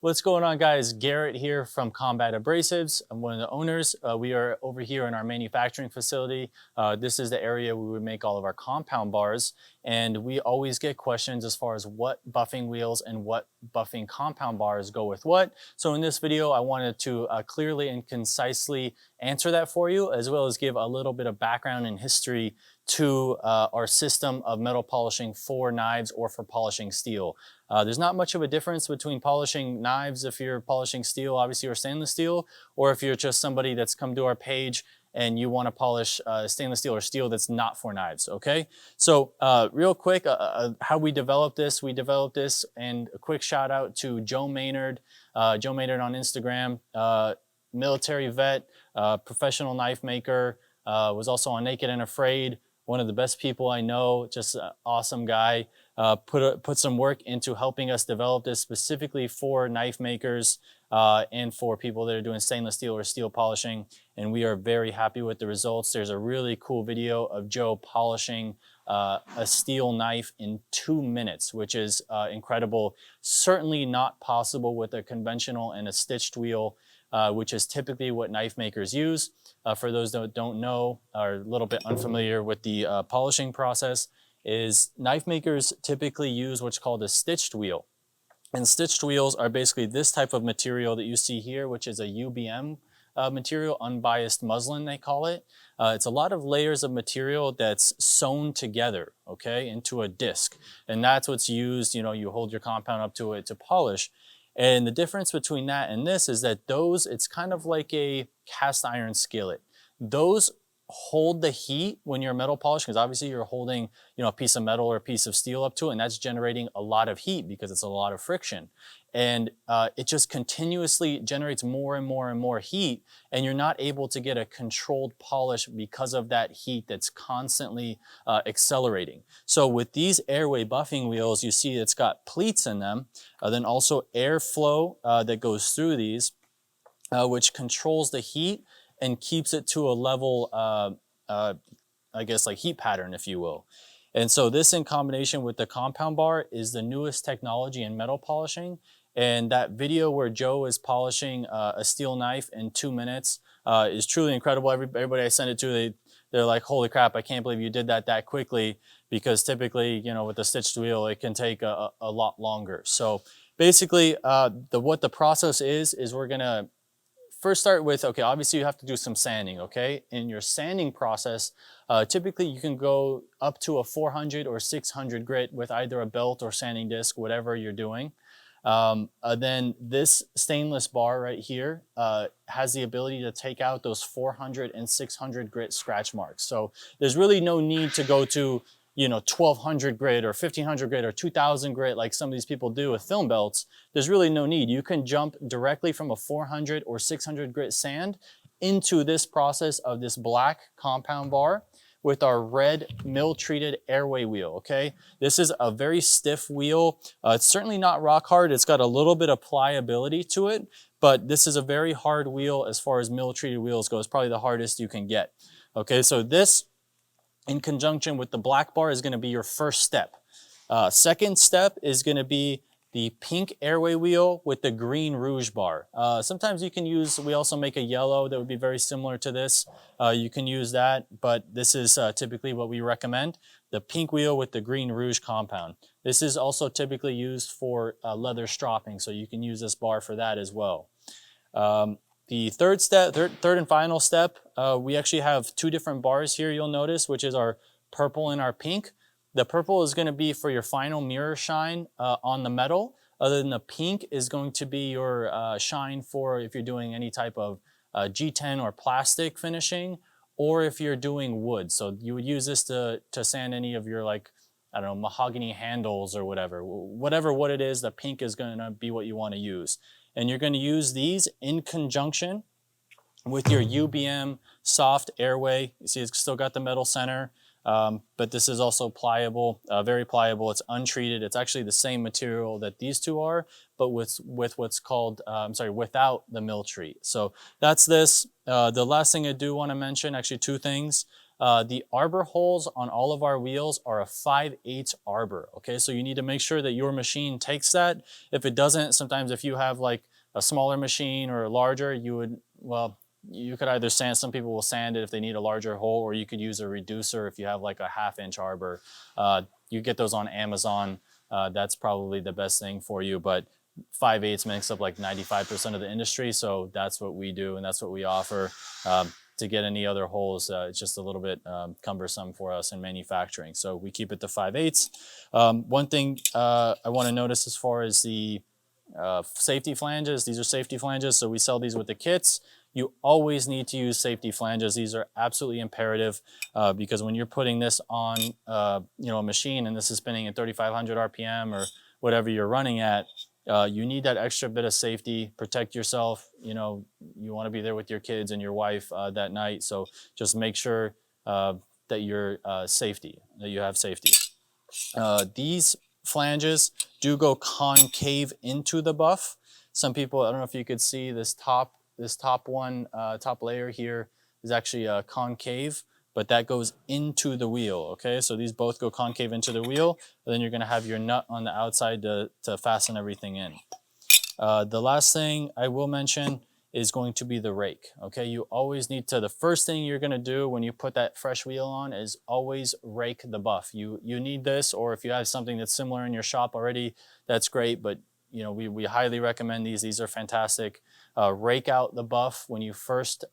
What's going on, guys? Garrett here from Combat Abrasives. I'm one of the owners. We are over here in our manufacturing facility. This is the area where we make all of our compound bars, and we always get questions as far as what buffing wheels and what buffing compound bars go with what. So in this video, I wanted to clearly and concisely answer that for you, as well as give a little bit of background and history to our system of metal polishing for knives or for polishing steel. There's not much of a difference between polishing knives if you're polishing steel, obviously, or stainless steel, or if you're just somebody that's come to our page and you want to polish stainless steel or steel that's not for knives, okay? So real quick, how we developed this, and a quick shout out to Joe Maynard on Instagram, military vet, professional knife maker, was also on Naked and Afraid, one of the best people I know, just an awesome guy. Put some work into helping us develop this specifically for knife makers and for people that are doing stainless steel or steel polishing. And we are very happy with the results. There's a really cool video of Joe polishing a steel knife in 2 minutes, which is incredible. Certainly not possible with a conventional and a stitched wheel, which is typically what knife makers use. For those that don't know, are a little bit unfamiliar with the polishing process, is knife makers typically use what's called a stitched wheel. And stitched wheels are basically this type of material that you see here, which is a UBM material, unbiased muslin they call it. It's a lot of layers of material that's sewn together, okay, into a disc. And that's what's used, you hold your compound up to it to polish. And the difference between that and this is that it's kind of like a cast iron skillet. Those hold the heat when you're metal polishing, because obviously you're holding, a piece of metal or a piece of steel up to it, and that's generating a lot of heat because it's a lot of friction. And it just continuously generates more and more and more heat, and you're not able to get a controlled polish because of that heat that's constantly accelerating. So with these airway buffing wheels, you see it's got pleats in them, then also airflow that goes through these, which controls the heat and keeps it to a level, I guess, like heat pattern, if you will. And so this, in combination with the compound bar, is the newest technology in metal polishing. And that video where Joe is polishing a steel knife in 2 minutes is truly incredible. Everybody I send it to, they're like, holy crap, I can't believe you did that quickly, because typically, with a stitched wheel, it can take a lot longer. So basically, what the process is we're gonna first start with, okay, obviously you have to do some sanding, okay? In your sanding process, typically you can go up to a 400 or 600 grit with either a belt or sanding disc, whatever you're doing. Then this stainless bar right here has the ability to take out those 400 and 600 grit scratch marks. So there's really no need to go to 1200 grit or 1500 grit or 2000 grit like some of these people do with film belts. There's really no need. You can jump directly from a 400 or 600 grit sand into this process of this black compound bar with our red mill-treated airway wheel, okay? This is a very stiff wheel. It's certainly not rock hard. It's got a little bit of pliability to it, but this is a very hard wheel as far as mill-treated wheels go. It's probably the hardest you can get, okay? So this, in conjunction with the black bar, is going to be your first step. Second step is going to be the pink airway wheel with the green rouge bar. Sometimes you can use, we also make a yellow that would be very similar to this. You can use that, but this is typically what we recommend. The pink wheel with the green rouge compound. This is also typically used for leather stropping, so you can use this bar for that as well. The third and final step, we actually have 2 different bars here, you'll notice, which is our purple and our pink. The purple is going to be for your final mirror shine on the metal. Other than the pink is going to be your shine for if you're doing any type of G10 or plastic finishing, or if you're doing wood. So you would use this to sand any of your, like, I don't know, mahogany handles or whatever. What it is, the pink is going to be what you want to use. And you're going to use these in conjunction with your UBM soft airway. You see it's still got the metal center, but this is also pliable, very pliable. It's untreated. It's actually the same material that these two are, but with what's called, without the mill treat. So that's this. The last thing I do want to mention, actually 2 things. The arbor holes on all of our wheels are a 5/8 arbor, okay? So you need to make sure that your machine takes that. If it doesn't, sometimes if you have like a smaller machine or a larger, you would, well, you could either sand, some people will sand it if they need a larger hole, or you could use a reducer if you have like a 1/2 inch arbor. You get those on Amazon. That's probably the best thing for you, but 5/8 makes up like 95% of the industry, so that's what we do and that's what we offer. To get any other holes, it's just a little bit cumbersome for us in manufacturing, so we keep it to 5/8. One thing I want to notice as far as the safety flanges, these are safety flanges, so we sell these with the kits. You always need to use safety flanges. These are absolutely imperative because when you're putting this on a machine and this is spinning at 3,500 RPM or whatever you're running at, you need that extra bit of safety. Protect yourself. You want to be there with your kids and your wife that night, so just make sure that you're that you have safety. These flanges do go concave into the buff. Some people, I don't know if you could see this top layer here is actually concave, but that goes into the wheel, okay? So these both go concave into the wheel, and then you're gonna have your nut on the outside to fasten everything in. The last thing I will mention is going to be the rake, okay? You always need to, the first thing you're gonna do when you put that fresh wheel on is always rake the buff. You need this, or if you have something that's similar in your shop already, that's great, but we highly recommend these. These are fantastic. Rake out the buff when you first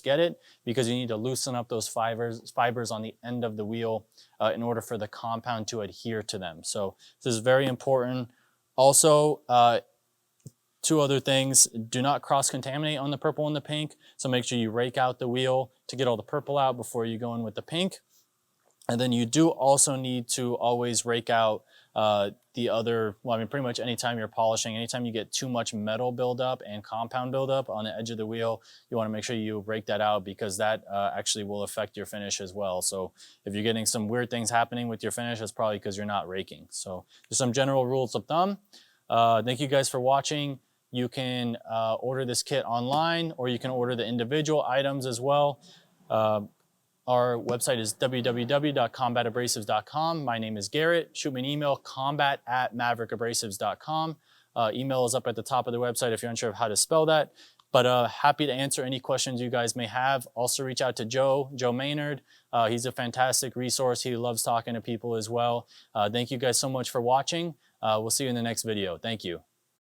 get it, because you need to loosen up those fibers on the end of the wheel in order for the compound to adhere to them. So this is very important. Also, two other things: do not cross-contaminate on the purple and the pink. So make sure you rake out the wheel to get all the purple out before you go in with the pink. And then you do also need to always rake out the other, well, I mean, pretty much anytime you're polishing, anytime you get too much metal buildup and compound buildup on the edge of the wheel, you want to make sure you rake that out, because that actually will affect your finish as well. So if you're getting some weird things happening with your finish, it's probably because you're not raking. So there's some general rules of thumb. Thank you guys for watching. You can order this kit online, or you can order the individual items as well. Our website is www.combatabrasives.com. My name is Garrett. Shoot me an email, combat@maverickabrasives.com. Email is up at the top of the website if you're unsure of how to spell that. But happy to answer any questions you guys may have. Also reach out to Joe Maynard. He's a fantastic resource. He loves talking to people as well. Thank you guys so much for watching. We'll see you in the next video. Thank you.